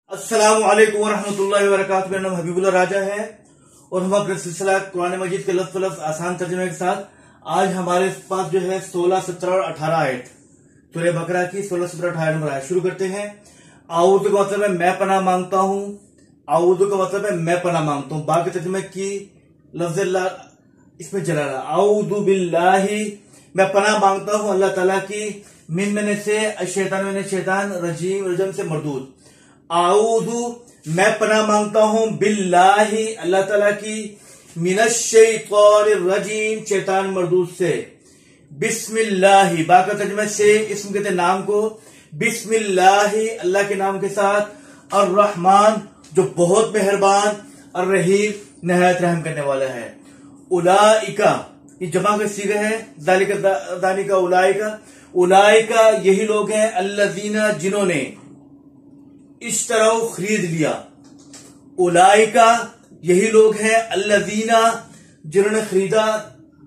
السلام علیکم ورحمۃ اللہ وبرکاتہ۔ میرا نام حبیب اللہ راجہ ہے اور ہم اپنے سلسلہ قرآن مجید کے لفظ لفظ آسان ترجمے کے ساتھ آج ہمارے پاس جو ہے 16، 17 اور 18 آیت سورہ بقرہ کی 16، 17، 18 نمبر آیت شروع کرتے ہیں۔ اعوذ کا مطلب ہے میں پناہ مانگتا ہوں، اعوذ کا مطلب ہے میں پناہ مانگتا ہوں، باقی ترجمے کی لفظ اللہ اس میں چلا رہا۔ اعوذ باللہ میں پناہ مانگتا ہوں اللہ تعالیٰ کی، من سے شیطان رجیم سے مردود۔ اعوذ میں پناہ مانگتا ہوں باللہ اللہ تعالیٰ کی، من الشیطان الرجیم شیطان مردود سے۔ بسم اللہ باقی ترجمہ سے اسم کہتے ہیں نام کو، بسم اللہ اللہ کے نام کے ساتھ، الرحمن جو بہت مہربان، الرحیم نہایت رحم کرنے والا ہے۔ اولئک یہ جمع کا صیغہ ہے، ذالک اولئک یہی لوگ ہیں، الذین جنہوں نے، اشتروا خرید لیا، اولئک یہی لوگ ہیں، الذین جنہوں نے خریدا،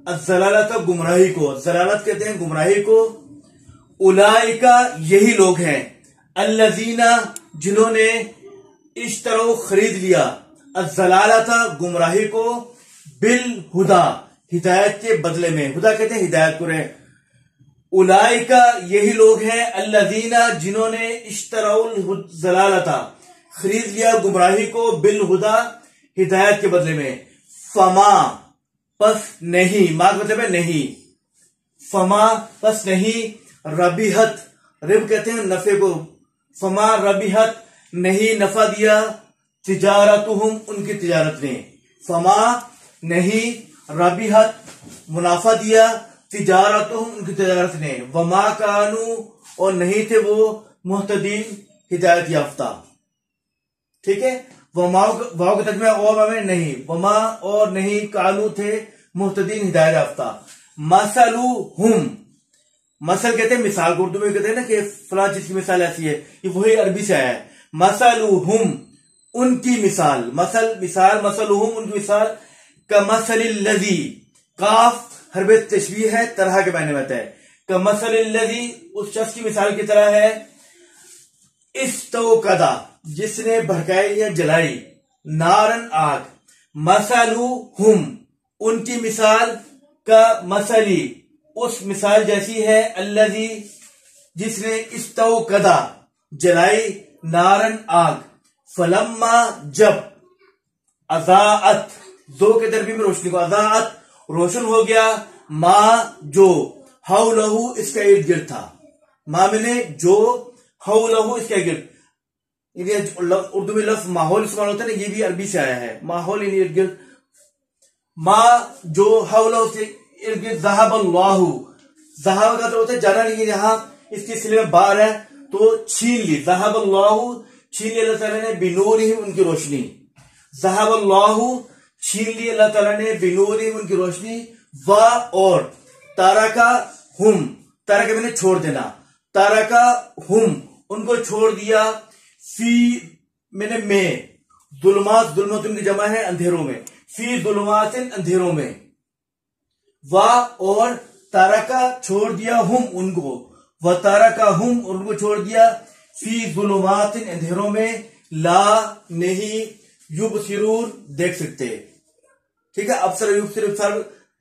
الضلالۃ گمراہی کو، ضلالت کہتے ہیں گمراہی کو، اولئک یہی لوگ ہیں، الذین جنہوں نے اشتروا خرید لیا، الضلالۃ گمراہی کو، بالہدی ہدایت کے بدلے میں، ہدا کہتے ہیں ہدایت کو رہے۔ اولئک یہی لوگ ہیں، الذین جنہوں نے اشتروا الضلالۃ خرید لیا گمراہی کو، بالہدی ہدایت کے بدلے میں، فما پس نہیں، ما مطلب ہے نہیں، فما پس نہیں، ربحت رب کہتے ہیں نفع کو، فما ربحت نہیں نفع دیا، تجارتہم ان کی تجارت نے، فما نہیں ربحت منافع دیا، تجارتہم ان کی تجارت نے، وما کانوا اور نہیں تھے وہ، مہتدین ہدایت یافتہ۔ ٹھیک ہے، واو کا ترجمہ اور میں نہیں، وما اور نہیں، کانوا تھے مہتدین ہدایت یافتہ۔ مثلہم مثل کہتے ہیں مثال کو، اردو میں کہتے ہیں نا کہ فلاں چیز کی مثال ایسی ہے، یہ وہی عربی سے آیا ہے۔ مثلہم ان کی مثال، مثلہم ان کی مثال، کمثل الذی کاف حرف تشبیہ ہے، طرح کے معنی میں آتا ہے، کمثل الذی اس شخص کی مثال کی طرح ہے، استوقد جس نے بھڑکائی یا جلائی، نارن آگ، مثلہم ان کی مثال، کا مثلی اس مثال جیسی ہے، الذی جس نے استوقد جلائی، نارن آگ، فلما جب، اضاءت دو کے دربی میں روشنی کو، اضاءت روشن ہو گیا، ما جو، حولہ اس کا ارد گرد تھا، ما میں نے جو، حولہ اس کا گرد، اردو میں لفظ ماحول استعمال ہوتا ہے نا، یہ بھی عربی سے آیا ہے، ماحول یعنی ارد گرد، ما جو، حولہ اس کے ارد گرد، ذہب اللہ، ذہب کا تو ہوتا ہے جانا، نہیں یہاں اس کے سلے میں بار ہے تو چھین لی، ذہب اللہ چھین لی اللہ تعالیٰ نے، بنورہم ان کی روشنی، ذہب اللہ چھین لی اللہ تعالیٰ نے، بنورہم ان کی روشنی، و اور، ترکہم ترک میں نے چھوڑ دینا، ترکہم ان کو چھوڑ دیا، فی میں نے میں، ظلمات ظلمت ان کی جمع ہے اندھیروں میں، فی ظلمات اندھیروں میں، و اور، ترکہ چھوڑ دیا، ہم ان کو، و ترکہم ان کو چھوڑ دیا، فی ظلمات اندھیروں میں، لا نہیں، یبصرون دیکھ سکتے، ٹھیک ہے، ابصر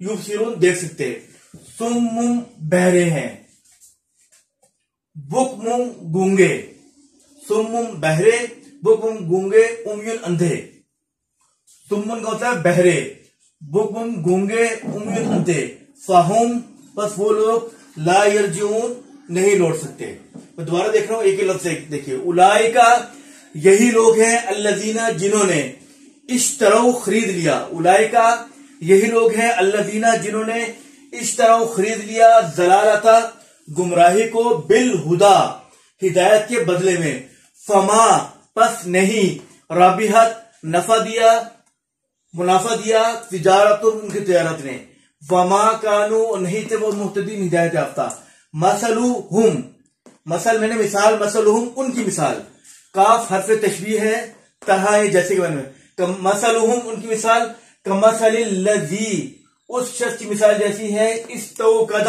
یبصرون دیکھ سکتے، صم بہرے ہیں، بکم گونگے، صم بہرے، بکم گونگے، امیون اندھے، صم کا ہوتا ہے بہرے، بکم گونگے، امیون اندھے، فہم بس وہ لوگ، لا یرجعون نہیں لوٹ سکتے۔ میں دوبارہ دیکھ رہا ہوں ایک ہی لفظ دیکھیے، اولئک یہی لوگ ہیں، الذین جنہوں نے، اشتروا خرید لیا، اولئک یہی لوگ ہیں، الذین جنہوں نے، اشتروا خرید لیا، ضلالۃ گمراہی کو، بالہدی ہدایت کے بدلے میں، فما پس نہیں، ربحت نفع دیا، منافع دیا، تجارت ان کی تجارت نے، وما کانوا نہیں تھے وہ، مہتدین ہدایت یافتہ۔ مثلہم مثل میں نے مثال، مثلہم ان کی مثال، کاف حرف تشبیہ ہے، طرح ہے جیسے کہ میں، مثلہم ان کی مثال، کمثل الذی اس شخص کی مثال جیسی ہے، استوقد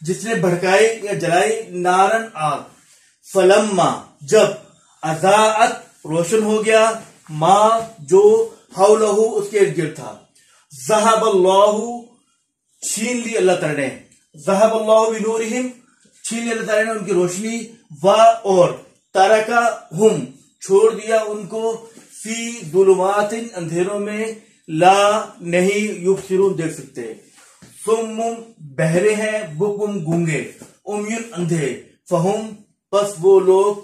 جس نے بھڑکائی یا جلائی، نارن آگ، فلما جب، اضاءت روشن ہو گیا، ما جو حولہو اس کے ارد گرد تھا، ذہب اللہ چھین لی اللہ تعالیٰ نے، ذہب اللہ بنورہم چھین لی اللہ تعالیٰ نے ان کی روشنی، اور ترکہم چھوڑ دیا ان کو، فی ظلمات اندھیروں میں، لا نہیں یبصرون دیکھ سکتے، ثم بہرے ہیں، بکم گونگے، امیون اندھے، فہم پس وہ لوگ،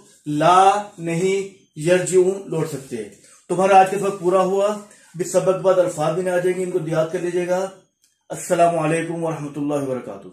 لا نہیں یرجعون لوٹ سکتے۔ تمہارا آج کا سبق پورا ہوا، سبق بعد الفاظ بھی آ جائیں گے، ان کو یاد کر لیجیے گا۔ السلام علیکم ورحمۃ اللہ وبرکاتہ۔